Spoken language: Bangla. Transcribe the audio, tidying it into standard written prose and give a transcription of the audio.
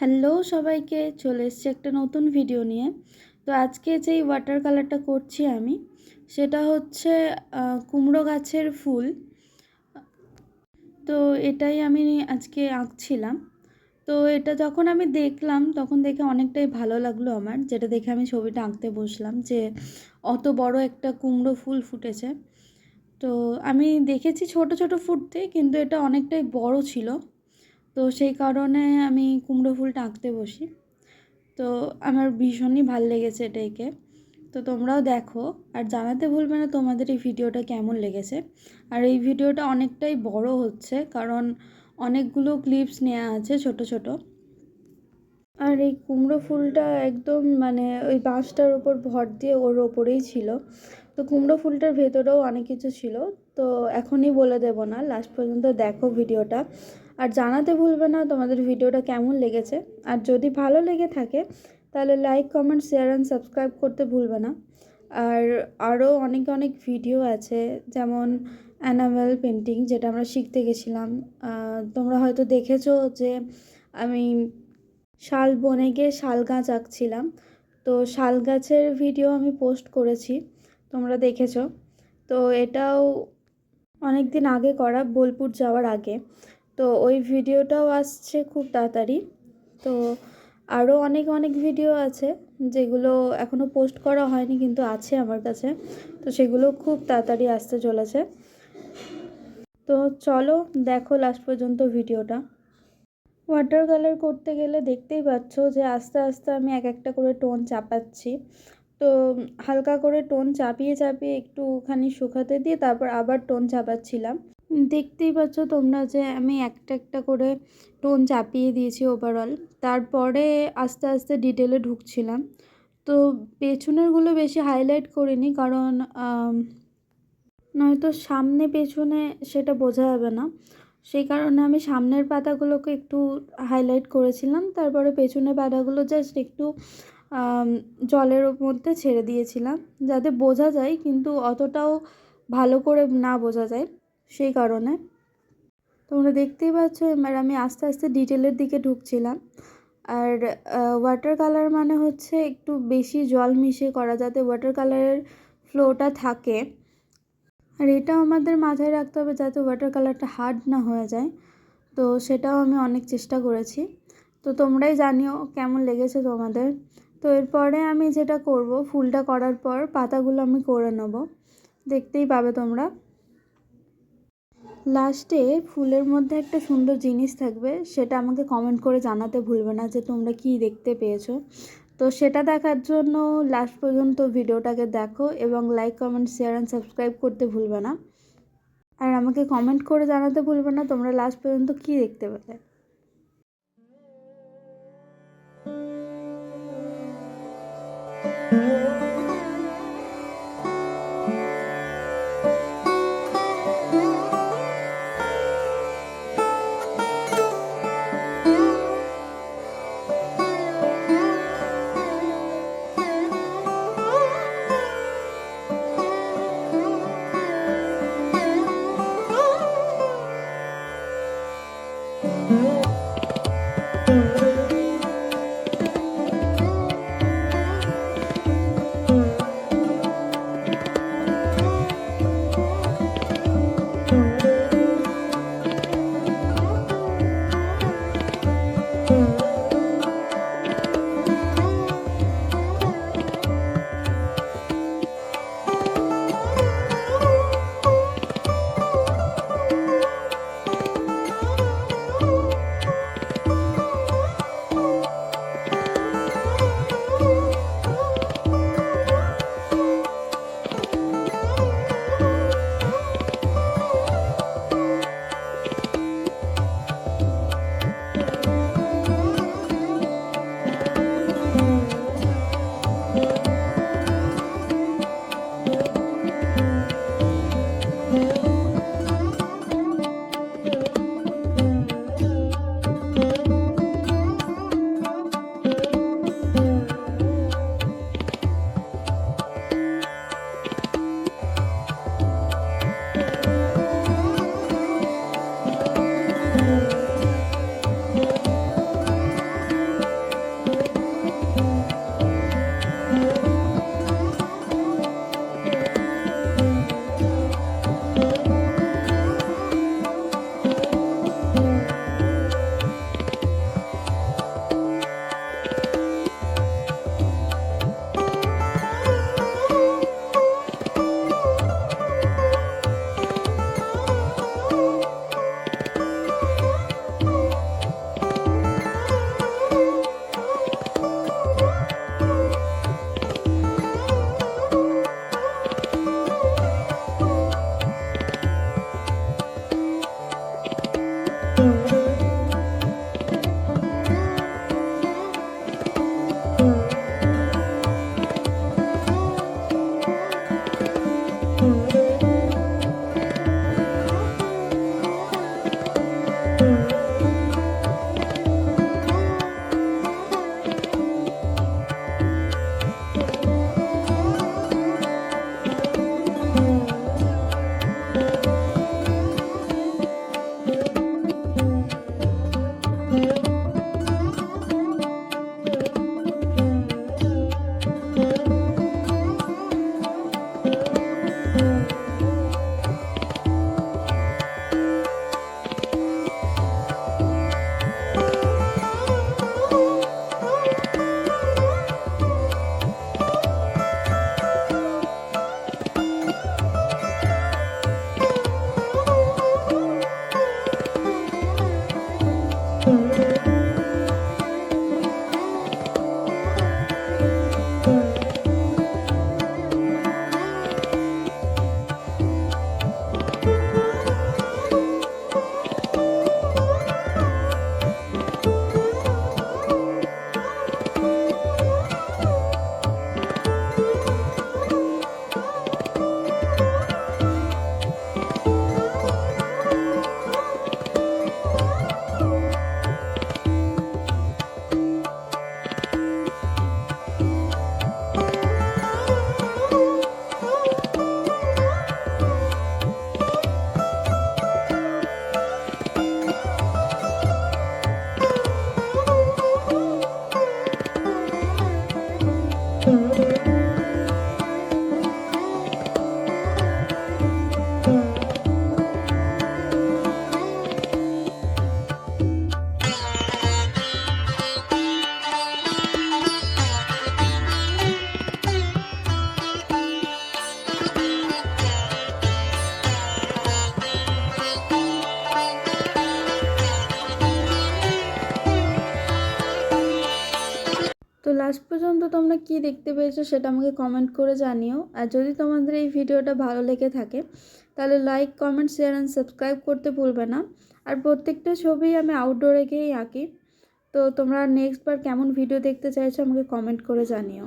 হ্যালো সবাইকে, চলে এসেছি একটা নতুন ভিডিও নিয়ে। তো আজকে যেই ওয়াটার কালারটা করছি আমি, সেটা হচ্ছে কুমড়ো গাছের ফুল। তো এটাই আমি আজকে আঁকছিলাম। তো এটা যখন আমি দেখলাম তখন দেখে অনেকটাই ভালো লাগলো আমার, যেটা দেখে আমি ছবিটা আঁকতে বসলাম যে অত বড় একটা কুমড়ো ফুল ফুটেছে। তো আমি দেখেছি ছোট ছোট ফুটতে, কিন্তু এটা অনেকটাই বড় ছিল। তো সেই কারণে আমি কুমড়ো ফুলটা আঁকতে বসি। তো আমার ভীষণই ভাল লেগেছে এটাকে। তো তোমরাও দেখো আর জানাতে ভুলবে না তোমাদের এই ভিডিওটা কেমন লেগেছে। আর এই ভিডিওটা অনেকটাই বড় হচ্ছে, কারণ অনেকগুলো ক্লিপস নেওয়া আছে ছোট ছোট। আর এই কুমড়ো ফুলটা একদম ওই বাঁশটার ওপর ভর দিয়ে ওর ওপরেই ছিল। তো কুমড়ো ফুলটার ভেতরেও অনেক কিছু ছিল। তো এখনই বলে দেব না, লাস্ট পর্যন্ত দেখো ভিডিওটা। আর জানাতে ভুলবে না তোমাদের ভিডিওটা কেমন লেগেছে। আর যদি ভালো লেগে থাকে তাহলে like, comment, share and subscribe করতে ভুলবে না। আর আরও অনেক অনেক ভিডিও আছে, যেমন অ্যানামেল পেন্টিং, যেটা আমরা শিখতে গেছিলাম। তোমরা হয়তো দেখেছো যে আমি শাল বনে গিয়ে শাল গাছ আঁকছিলাম। তো শাল গাছের ভিডিও আমি পোস্ট করেছি, তোমরা দেখেছো। তো এটাও অনেক দিন আগে করা, বোলপুর যাওয়ার আগে। তো ওই ভিডিওটাও আসছে খুব তাড়াতাড়ি। তো আরও অনেক অনেক ভিডিও আছে যেগুলো এখনও পোস্ট করা হয়নি, কিন্তু আছে আমার কাছে। তো সেগুলো খুব তাড়াতাড়ি আসতে চলেছে। তো চলো দেখো লাস্ট পর্যন্ত ভিডিওটা। ওয়াটার কালার করতে গেলে দেখতেই পাচ্ছ যে আস্তে আস্তে আমি এক একটা করে টোন চাপাচ্ছি। তো হালকা করে টোন চাপিয়ে চাপিয়ে একটুখানি শুকাতে দিয়ে তারপর আবার টোন চাপাচ্ছিলাম। দেখতেই পাচ্ছ তোমরা যে আমি একটা একটা করে টোন চাপিয়ে দিয়েছি ওভারঅল। তারপরে আস্তে আস্তে ডিটেলে ঢুকছিলাম। তো পেছনেরগুলো বেশি হাইলাইট করিনি, কারণ নয়তো সামনে পেছনে সেটা বোঝা যাবে না। সেই কারণে আমি সামনের পাতাগুলোকে একটু হাইলাইট করেছিলাম, তারপরে পেছনের পাতাগুলো জাস্ট একটু জলের মধ্যে ছেড়ে দিয়েছিলাম, যাতে বোঝা যায় কিন্তু অতটাও ভালো করে না বোঝা যায়। সেই কারণে তোমরা দেখতেই পাচ্ছ এবার আমি আস্তে আস্তে ডিটেলের দিকে ঢুকছিলাম। আর ওয়াটার কালার মানে হচ্ছে একটু বেশি জল মিশিয়ে করা, যাতে ওয়াটার কালারের ফ্লোটা থাকে। আর এটাও আমাদের মাথায় রাখতে হবে যাতে ওয়াটার কালারটা হার্ড না হয়ে যায়। তো সেটাও আমি অনেক চেষ্টা করেছি। তো তোমরাই জানিও কেমন লেগেছে তোমাদের। তো এরপরে আমি যেটা করব, ফুলটা করার পর পাতাগুলো আমি করে নেব, দেখতেই পাবে তোমরা। লাস্টে ফুলের মধ্যে একটা সুন্দর জিনিস থাকবে, সেটা আমাকে কমেন্ট করে জানাতে ভুলবে না যে তোমরা কি দেখতে পেয়েছো। তো সেটা দেখার জন্য লাস্ট পর্যন্ত ভিডিওটাকে দেখো এবং like, comment, share and subscribe করতে ভুলবে না। আর আমাকে কমেন্ট করে জানাতে ভুলবে না তোমরা লাস্ট পর্যন্ত কি দেখতে পেলে। লাস্ট পর্যন্ত তোমরা কি দেখতে পেয়েছো সেটা আমাকে কমেন্ট করে জানিও। আর যদি তোমাদের এই ভিডিওটা ভালো লেগে থাকে তাহলে like, comment, share and subscribe করতে ভুলবে না। আর প্রত্যেকটা ছবি আমি আউটডোরে গিয়েই আঁকি। তো তোমরা নেক্সট বার কেমন ভিডিও দেখতে চাইছো আমাকে কমেন্ট করে জানিও।